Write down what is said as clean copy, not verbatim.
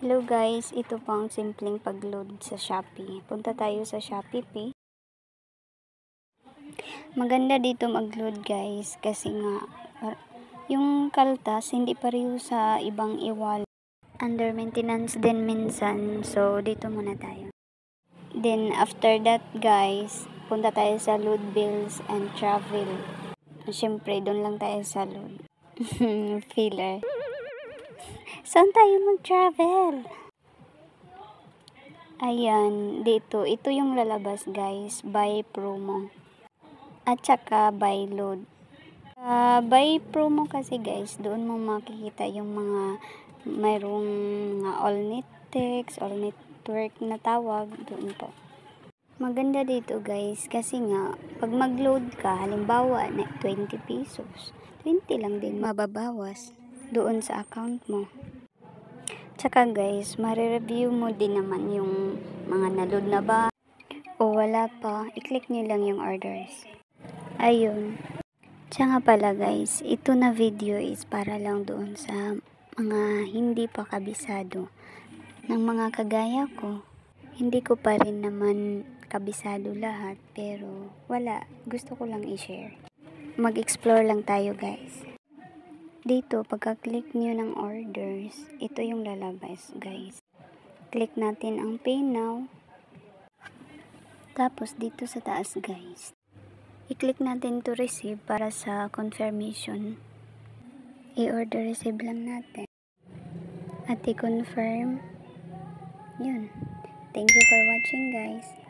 Hello guys, ito po ang simpleng pag-load sa Shopee. Punta tayo sa Shopee Pay. Maganda dito mag-load guys kasi nga yung kaltas hindi pareho sa ibang e-wallet. Under maintenance din minsan, so dito muna tayo. Then after that guys, punta tayo sa load bills and travel. Siyempre doon lang tayo sa load. Filler. Saan tayo mag-travel? Ayan, dito. Ito yung lalabas guys. Buy promo. At saka buy load. Buy promo kasi guys, doon mo makikita yung mga mayroong mga all net text, all network na tawag. Doon po. Maganda dito guys kasi nga pag mag-load ka, halimbawa na 20 pesos, 20 lang din mababawas doon sa account mo. Tsaka guys, marireview mo din naman yung mga na-load na ba o wala pa, i-click nyo lang yung orders. Ayun. Tsaka pala guys, ito na video is para lang doon sa mga hindi pa kabisado ng mga kagaya ko. Hindi ko pa rin naman kabisado lahat, pero wala, gusto ko lang i-share. Mag-explore lang tayo guys. Dito, pagka-click nyo ng orders, ito yung lalabas guys. Click natin ang Pay Now. Tapos dito sa taas guys, i-click natin to receive para sa confirmation. I-order receive lang natin. At i-confirm. Yun. Thank you for watching guys.